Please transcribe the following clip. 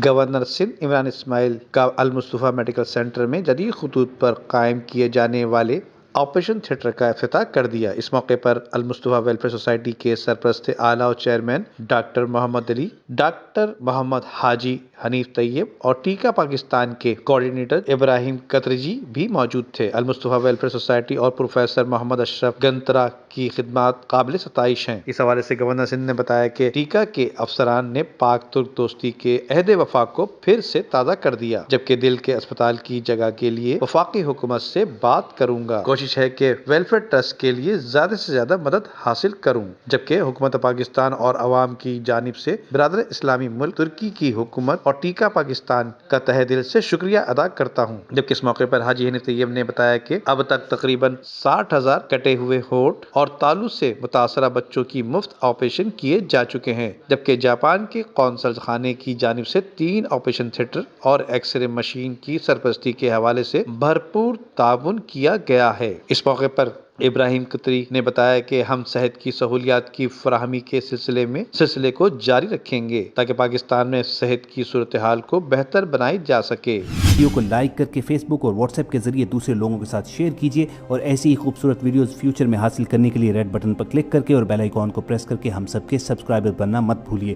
Governor Sindh Imran اسماعیل کا المصطفیٰ medical centre میں جدید خطوط پر قائم کیے جانے والے آپریشن تھیٹر کا افتتاح کر دیا۔ اس موقع پر المصطفیٰ ویلفیئر سوسائٹی کے سرپرست اعلیٰ و چیئرمین ڈاکٹر محمد علی، ڈاکٹر محمد حاجی حنیف طیب اور ٹیکہ پاکستان کے کوآرڈینیٹر ابراہیم قطرجی بھی موجود تھے۔ المصطفیٰ ویلفیئر سوسائٹی اور پروفیسر محمد اشرف گنترا کی خدمات قابل ستائش ہیں۔ اس حوالے سے گورنر سندھ نے بتایا کہ ٹیکہ کے افسران نے پاک ترک دوستی کے عہد وفا کو پھر سے تازہ کر دیا، جبکہ دل کے اسپتال کی جگہ کے لیے وفاقی حکومت سے بات کروں گا۔ کوشش ہے کہ ویلفیئر ٹرسٹ کے لیے زیادہ سے زیادہ مدد حاصل کروں، جبکہ حکومت پاکستان اور عوام کی جانب سے برادر اسلامی ملک ترکی کی حکومت اور ٹیکہ پاکستان کا تہہ دل سے شکریہ ادا کرتا ہوں۔ جبکہ اس موقع پر حاجی حنیف طیب نے بتایا کہ اب تک تقریباً 60,000 کٹے ہوئے ہونٹ اور تالو سے متاثرہ بچوں کی مفت آپریشن کیے جا چکے ہیں، جبکہ جاپان کے قونصل خانے کی جانب سے 3 آپریشن تھیٹر اور ایکس رے مشین کی سرپرستی کے حوالے سے بھرپور تعاون کیا گیا ہے۔ اس موقع پر ابراہیم قطری نے بتایا کہ ہم صحت کی سہولیات کی فراہمی کے سلسلے کو جاری رکھیں گے تاکہ پاکستان میں صحت کی صورتحال کو بہتر بنائی جا سکے۔ ویڈیو کو لائک کر کے فیس بک اور واٹس ایپ کے ذریعے دوسرے لوگوں کے ساتھ شیئر کیجیے اور ایسی ہی خوبصورت ویڈیوز فیوچر میں حاصل کرنے کے لیے ریڈ بٹن پر کلک کر کے اور بیل آئیکن کو پریس کر کے ہم سب کے سبسکرائبر بننا مت بھولیے۔